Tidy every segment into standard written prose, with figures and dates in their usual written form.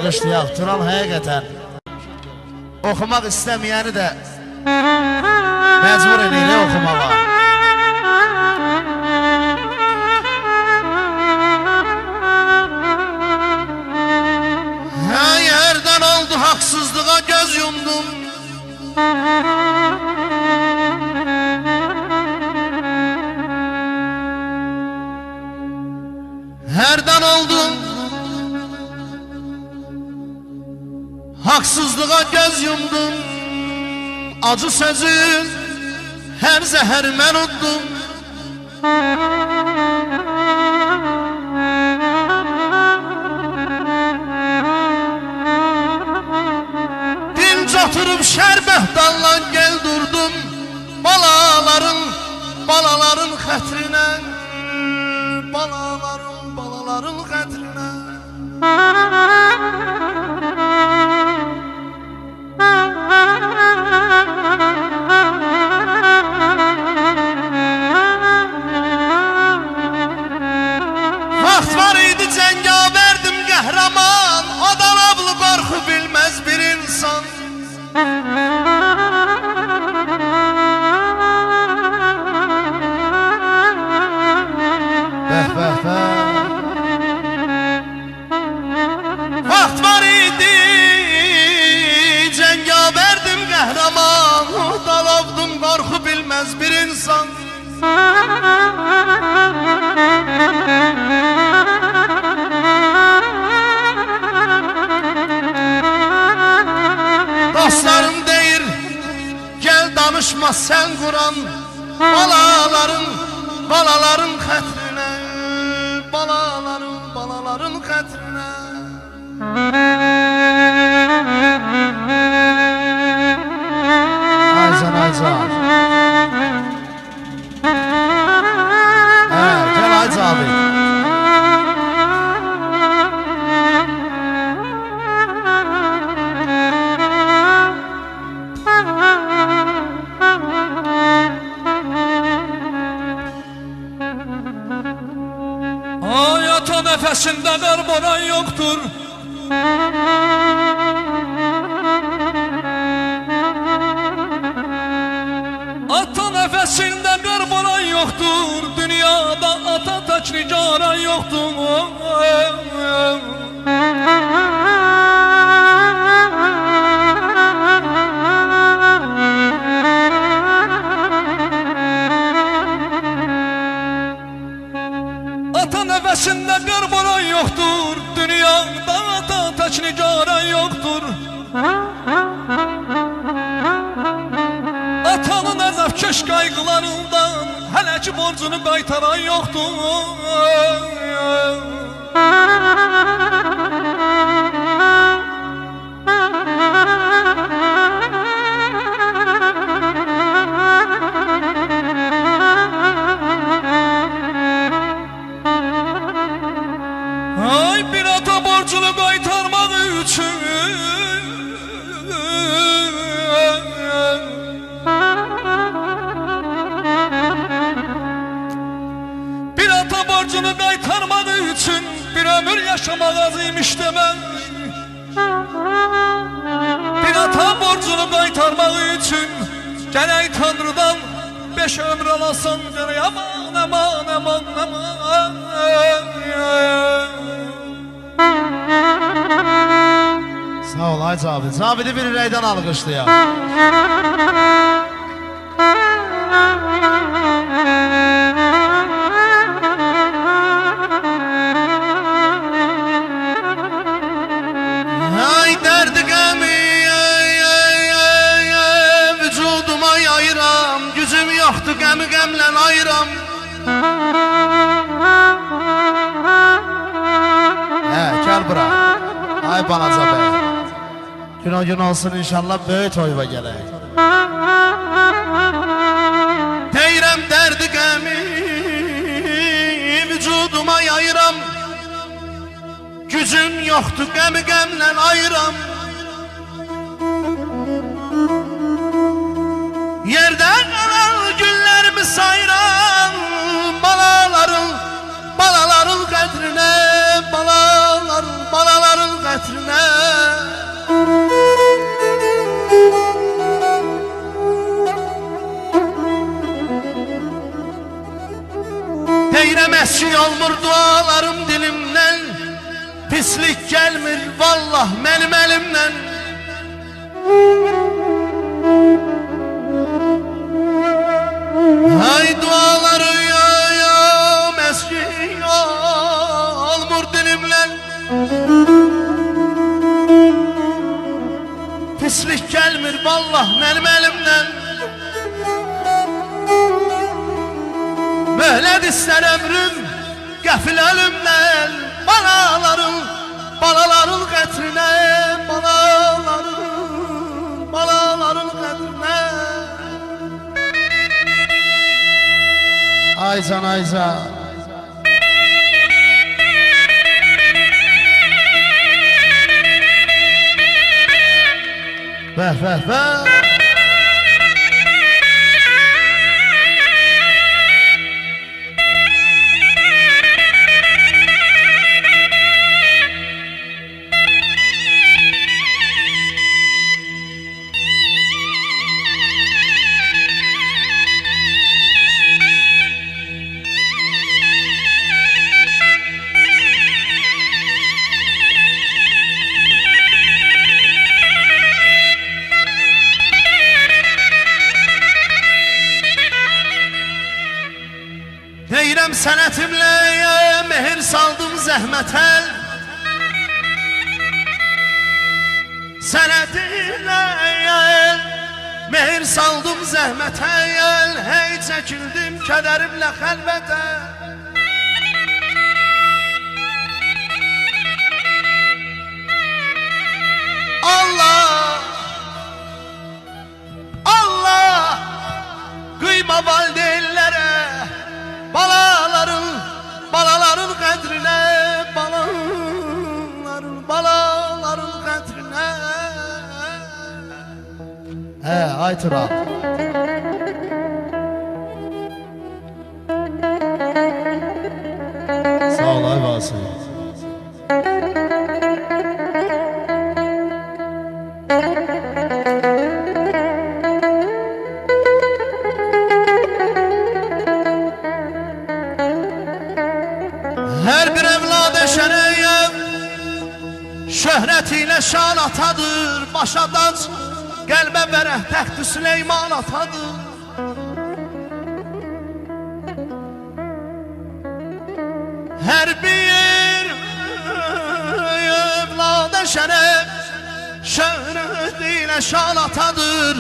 alqışlayaq. Tural həqiqətən oxumaq istəməyəni də məcbur edir oxumağa. Yerdən oldu haqsızlığa göz yumdum. Herden oldum haksızlığa göz yumdum. Acı sözün her zehir men uddum. Dinc oturup şerbet dallan gel durdum. Balaların xətrine, balaların xətrine. Vaxt var idi cəngavərdim qəhrəman, adalablı qorxu bilməz bir insan. Vaxt var idi cəngavərdim qəhrəman, adalabdım qorxu bilməz bir insan. Dostlarım deyir gel danışma sen Kur'an, balaların xətrine, balaların xətrine. Aycan gel Aycan abi. Hayata nefesinde darboran yoktur. Ata nefesinde darboran yoktur. Dünyada ata tecricaran yoktur. Ata nefesinde qarboran yoktur. Dünyada ata tecricaran yoktur. Atanın əzabkeş qayğılarından hələ ki borcunu qaytaran yoktur. Ay bir ata borcunu qaytarmaq üçün bir ata borcunu qaytarmaq üçün bir ömür yaşamaq azıymış demək. Bir ata borcunu qaytarmaq üçün gərək Tanrıdan 5 ömür alasan gərək. Aman Sağ ol Aycan abi. Zabidi bir ürəkdən alqışlayaq. Ay derdi qəmi vücuduma yayıram, gücüm yoxdur qəmi-qəmlə ayıram. Gel bura. Ay balaca bəy. Gün o gün olsun inşallah böyük toyva gələk. Deyirəm dərdi qəmi vücuduma yayıram, gücüm yoxdur qəmi-qəmlə ayıram. Yerdən qalan günlərimi sayıram, balaların qədrinə, balaların qədrinə. ki olmur dualarım dilimden, pislik gelmir vallah benim elimden. Hay duaları ya eski olmur dilimden, pislik gelmir vallah benim elimden. Möhlet ister ömrüm qəfil ölümden, balaların qətrine, balaların qətrine. Aycan Aycan, vəh deyirəm sənətimlə mehir saldım zəhmətə, sənətimlə mehir saldım zəhmətə, hey çəkildim kədərimlə xəlvətə. Allah, Allah, qıyma valideynlərə, balaların qədrinə, balaların qədrinə. Ay Turan. Sağ ol ay Vasif. Her bir evladı şərəyyəm şöhretiyle şan atadır, başadan qəlbə vərəh təxt-i Süleyman atadır. Her bir evladı şöhretiyle şan atadır,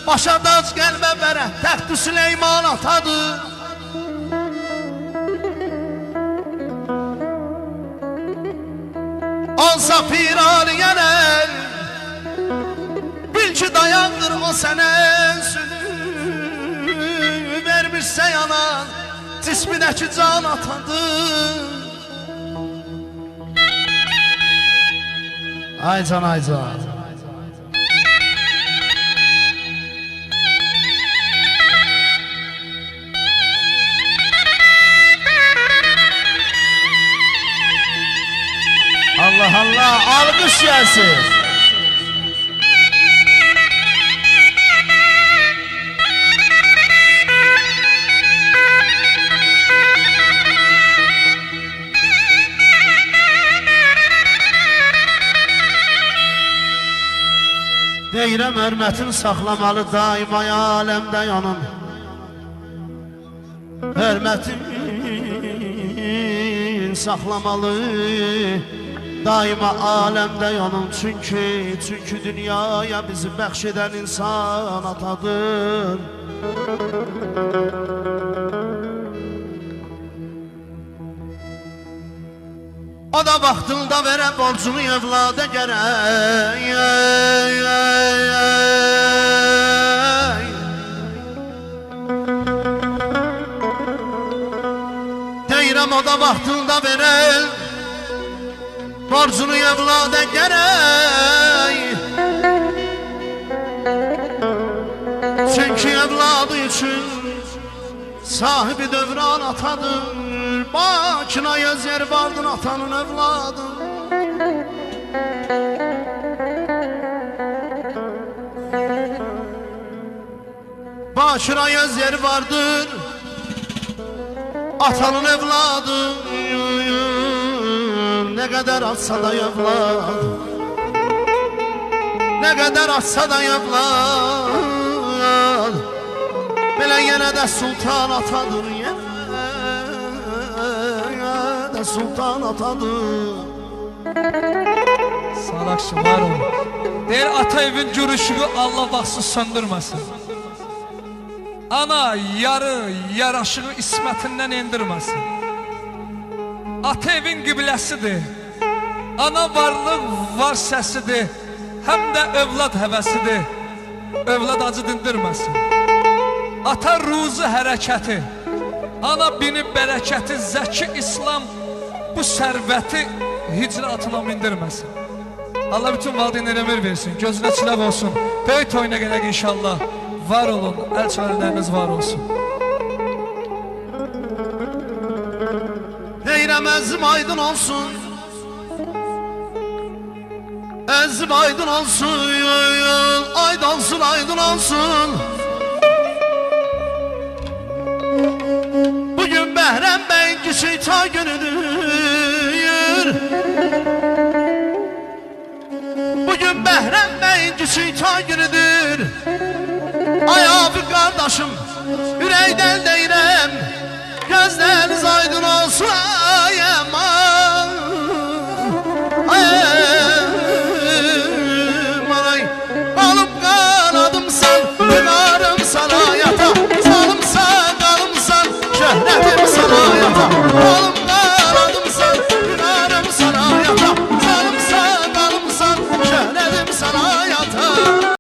başadan qəlbə vərəh təxt-i Süleyman atadır. Olsa piraniyen el, bil ki dayandır o sene, sülü vermişse yanan, cismindeki can atadır. Aycan Aycan. Allah Allah, alkış gelsin. Deyirəm hörmətin saxlamalı daima aləmdə yanım. Hörmətin saxlamalı daima alemde yanım, çünkü dünyaya bizi bəxş edən insan atadır. O da vaxtında verə borcunu evlada gərək. Deyirəm o da vaxtında verə borcunu evlada gərək. Çünkü evladı için sahibi dövran atadır. Başına göz yer vardır atanın evladı. Başına göz yer vardır Atanın evladı ne kadar atsa da evlad, ne kadar atsa da evlad, belə yenə də sultan atadır, yenə də sultan atadır. Salakşı var ol. Deyir ata evin gürüşüğü Allah vaxtsız söndürməsin. Ana yarı yaraşığı ismətindən indirməsin. Ata evin qibləsidir. Ana varlıq var səsidir. Həm də övlad həvəsidir. Övlad acı dindirməsin. Ata ruzu hərəkəti. Ana bini bərəkəti. Zəki İslam bu sərvəti hicratına mindirməsin. Allah bütün valideynlərə ömür versin. Gözünə çiləq olsun. Böyük toyuna gələk inşallah. Var olun, elçiləriniz var olsun. Heyrəm əzim aydın olsun, əzim aydın olsun, aydın olsun, aydın olsun. Bugün Bəhrəm bəyin kiçik ta günüdür. Bugün Bəhrəm bəyin kiçik ta günüdür. Ay abi kardeşim, yüreğden değilim, gözleriniz aydın olsun. Ay